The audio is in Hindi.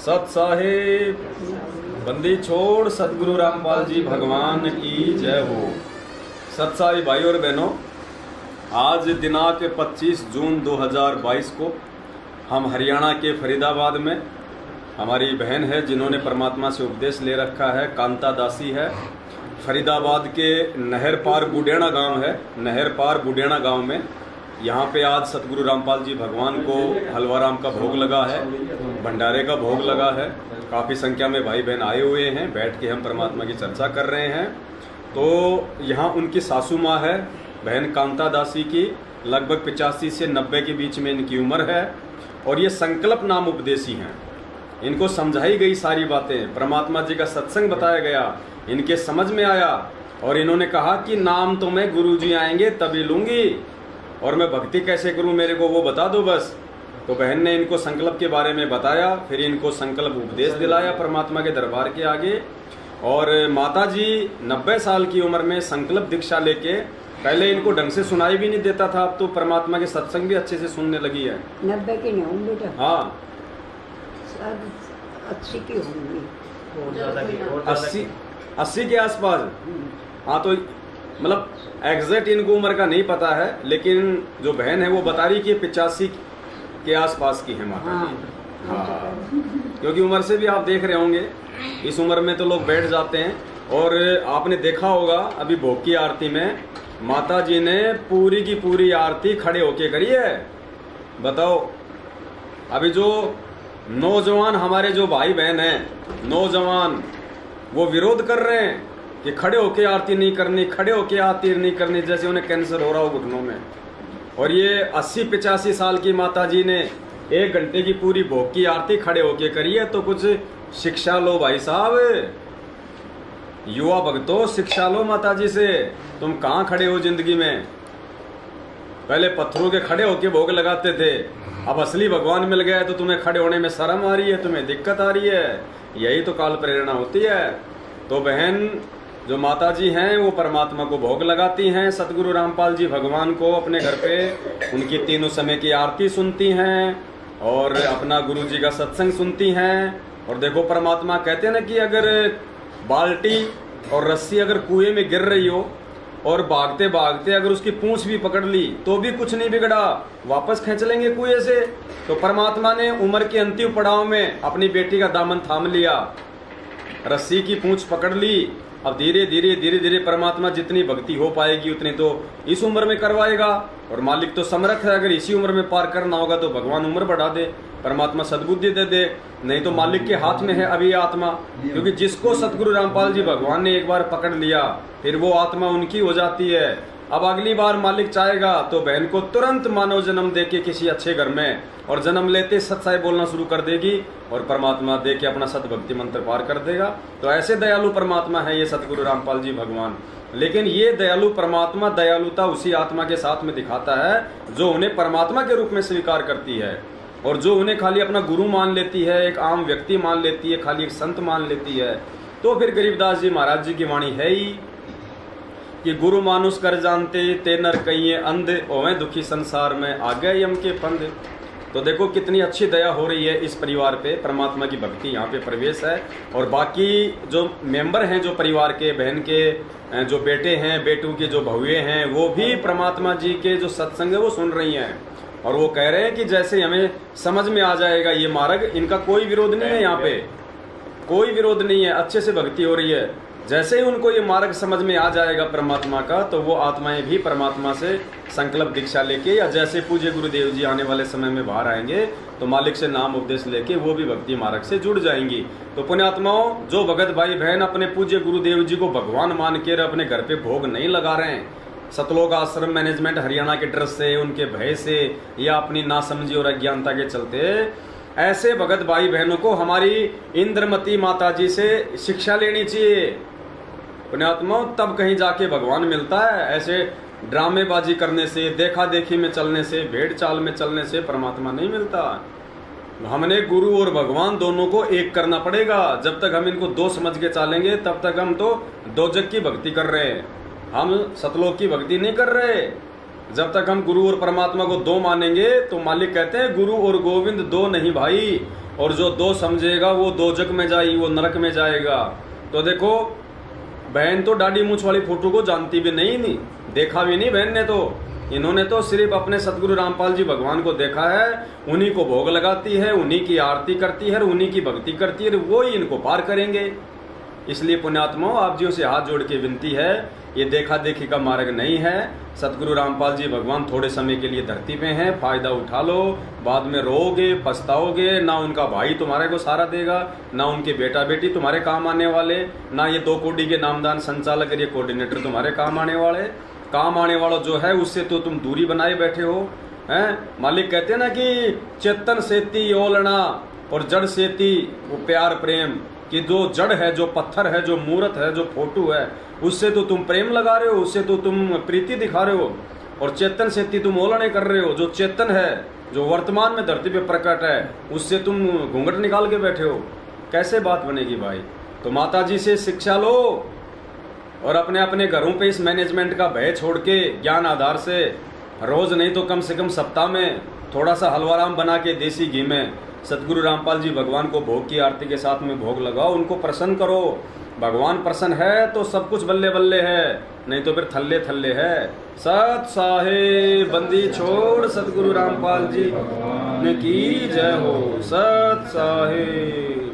सत साहिब बंदी छोड़ सतगुरु रामपाल जी भगवान की जय हो। सत साहिब भाई और बहनों, आज दिनांक 25 जून 2022 को हम हरियाणा के फरीदाबाद में हमारी बहन है जिन्होंने परमात्मा से उपदेश ले रखा है, कांता दासी है। फरीदाबाद के नहर पार बुडेना गांव है, नहर पार बुडेना गांव में यहाँ पे आज सतगुरु रामपाल जी भगवान को हलवाराम का भोग लगा है, भंडारे का भोग लगा है। काफ़ी संख्या में भाई बहन आए हुए हैं, बैठ के हम परमात्मा की चर्चा कर रहे हैं। तो यहाँ उनकी सासू माँ है बहन कांता दासी की, लगभग 85 से 90 के बीच में इनकी उम्र है और ये संकल्प नाम उपदेशी हैं। इनको समझाई गई सारी बातें, परमात्मा जी का सत्संग बताया गया, इनके समझ में आया और इन्होंने कहा कि नाम तो मैं गुरु जी आएंगे तभी लूँगी और मैं भक्ति कैसे करूं, मेरे को वो बता दो बस। तो बहन ने इनको संकल्प के बारे में बताया, फिर इनको संकल्प उपदेश दिलाया परमात्मा के दरबार के आगे। और माता जी 90 साल की उम्र में संकल्प दीक्षा लेके, पहले इनको ढंग से सुनाई भी नहीं देता था, अब तो परमात्मा के सत्संग भी अच्छे से सुनने लगी है। 90 की नहीं हूँ बेटा, हाँ 80 की होंगी, 80 के आसपास। हाँ तो मतलब एग्जैक्ट इनको उम्र का नहीं पता है, लेकिन जो बहन है वो बता रही कि 85 के आसपास की है माता जी। हाँ, क्योंकि उम्र से भी आप देख रहे होंगे इस उम्र में तो लोग बैठ जाते हैं। और आपने देखा होगा अभी भोग की आरती में माता जी ने पूरी की पूरी आरती खड़े होके करी है। बताओ, अभी जो नौजवान हमारे जो भाई बहन हैं, नौजवान वो विरोध कर रहे हैं कि खड़े होके आरती नहीं करनी, खड़े होके आरती नहीं करनी, जैसे उन्हें कैंसर हो रहा हो घुटनों में। और ये 80-85 साल की माता जी ने 1 घंटे की पूरी भोग की आरती खड़े होके करी है। तो कुछ शिक्षा लो भाई साहब, युवा भक्तों, शिक्षा लो माता जी से। तुम कहाँ खड़े हो जिंदगी में? पहले पत्थरों के खड़े होके भोग लगाते थे, अब असली भगवान मिल गया तो तुम्हें खड़े होने में शर्म आ रही है, तुम्हें दिक्कत आ रही है। यही तो काल प्रेरणा होती है। तो बहन जो माता जी हैं वो परमात्मा को भोग लगाती हैं, सतगुरु रामपाल जी भगवान को अपने घर पे उनकी तीनों समय की आरती सुनती हैं और अपना गुरु जी का सत्संग सुनती हैं। और देखो परमात्मा कहते हैं ना कि अगर बाल्टी और रस्सी अगर कुएं में गिर रही हो और भागते भागते अगर उसकी पूंछ भी पकड़ ली तो भी कुछ नहीं बिगड़ा, वापस खींच लेंगे कुएं से। तो परमात्मा ने उम्र के अंतिम पड़ाव में अपनी बेटी का दामन थाम लिया, रस्सी की पूंछ पकड़ ली। अब धीरे धीरे परमात्मा जितनी भक्ति हो पाएगी उतनी तो इस उम्र में करवाएगा। और मालिक तो समर्थ है, अगर इसी उम्र में पार करना होगा तो भगवान उम्र बढ़ा दे, परमात्मा सद्बुद्धि दे दे, नहीं तो मालिक के हाथ में है अभी आत्मा। क्योंकि जिसको सतगुरु रामपाल जी भगवान ने एक बार पकड़ लिया फिर वो आत्मा उनकी हो जाती है। अब अगली बार मालिक चाहेगा तो बहन को तुरंत मानव जन्म देके किसी अच्छे घर में, और जन्म लेते सत्साई बोलना शुरू कर देगी और परमात्मा दे के अपना सतभक्ति मंत्र पार कर देगा। तो ऐसे दयालु परमात्मा है ये सतगुरु रामपाल जी भगवान। लेकिन ये दयालु परमात्मा दयालुता उसी आत्मा के साथ में दिखाता है जो उन्हें परमात्मा के रूप में स्वीकार करती है, और जो उन्हें खाली अपना गुरु मान लेती है, एक आम व्यक्ति मान लेती है, खाली एक संत मान लेती है। तो फिर गरीबदास जी महाराज जी की वाणी है ही कि गुरु मानुष कर जानते ते नर कहिए अंध, ओवें दुखी संसार में आ गए यम के फंद। तो देखो कितनी अच्छी दया हो रही है इस परिवार पे, परमात्मा की भक्ति यहाँ पे प्रवेश है। और बाकी जो मेंबर हैं जो परिवार के, बहन के जो बेटे हैं, बेटों के जो बहुएं हैं, वो भी परमात्मा जी के जो सत्संग है वो सुन रही हैं। और वो कह रहे हैं कि जैसे हमें समझ में आ जाएगा ये मार्ग, इनका कोई विरोध नहीं है, यहाँ पे कोई विरोध नहीं है, अच्छे से भक्ति हो रही है। जैसे ही उनको ये मार्ग समझ में आ जाएगा परमात्मा का, तो वो आत्माएं भी परमात्मा से संकल्प दीक्षा लेके, या जैसे पूज्य गुरुदेव जी आने वाले समय में बाहर आएंगे तो मालिक से नाम उपदेश लेके वो भी भक्ति मार्ग से जुड़ जाएंगी। तो पुण्यात्माओं, जो भगत भाई बहन अपने पूज्य गुरुदेव जी को भगवान मान के अपने घर पे भोग नहीं लगा रहे हैं, सतलोक आश्रम मैनेजमेंट हरियाणा के डर से, उनके भय से, या अपनी नासमझी और अज्ञानता के चलते, ऐसे भगत भाई बहनों को हमारी इंद्रमती माता जी से शिक्षा लेनी चाहिए। पुण्यात्माओं, तब कहीं जाके भगवान मिलता है। ऐसे ड्रामेबाजी करने से, देखा देखी में चलने से, भेड़ चाल में चलने से परमात्मा नहीं मिलता। हमने गुरु और भगवान दोनों को एक करना पड़ेगा। जब तक हम इनको दो समझ के चलेंगे तब तक हम तो दोजक की भक्ति कर रहे हैं, हम सतलोक की भक्ति नहीं कर रहे। जब तक हम गुरु और परमात्मा को दो मानेंगे तो मालिक कहते हैं गुरु और गोविंद दो नहीं भाई, और जो दो समझेगा वो दोजक में जाएगी, वो नरक में जाएगा। तो देखो बहन तो दाढ़ी मूछ वाली फोटो को जानती भी नहीं, देखा भी नहीं बहन ने। तो इन्होंने तो सिर्फ अपने सतगुरु रामपाल जी भगवान को देखा है, उन्हीं को भोग लगाती है, उन्हीं की आरती करती है, उन्हीं की भक्ति करती है, वो ही इनको पार करेंगे। इसलिए पुण्यात्माओं, आप जियों से हाथ जोड़ के विनती है, ये देखा देखी का मार्ग नहीं है। सतगुरु रामपाल जी भगवान थोड़े समय के लिए धरती पे हैं, फायदा उठा लो, बाद में रोओगे, पछताओगे। ना उनका भाई तुम्हारे को सहारा देगा, ना उनके बेटा बेटी तुम्हारे काम आने वाले, ना ये 2 कोटी के नामदान संचालक ये कोऑर्डिनेटर तुम्हारे काम आने वाले। काम आने वाला जो है उससे तो तुम दूरी बनाए बैठे हो। हैं मालिक कहते हैं ना कि चेतन सेती ओलना और जड़ सेती वो प्यार प्रेम, कि जो जड़ है, जो पत्थर है, जो मूर्त है, जो फोटो है, उससे तो तुम प्रेम लगा रहे हो, उससे तो तुम प्रीति दिखा रहे हो। और चेतन सेती तुम ओलने कर रहे हो, जो चेतन है, जो वर्तमान में धरती पे प्रकट है, उससे तुम घूंघट निकाल के बैठे हो। कैसे बात बनेगी भाई? तो माता जी से शिक्षा लो और अपने अपने घरों पे इस मैनेजमेंट का भय छोड़ के ज्ञान आधार से रोज नहीं तो कम से कम सप्ताह में थोड़ा सा हलवाराम बना के देसी घी में सतगुरु रामपाल जी भगवान को भोग की आरती के साथ में भोग लगाओ, उनको प्रसन्न करो। भगवान प्रसन्न है तो सब कुछ बल्ले बल्ले है, नहीं तो फिर थल्ले थल्ले है। सत साहे बंदी छोड़ सतगुरु रामपाल जी की जय हो। सत साहे।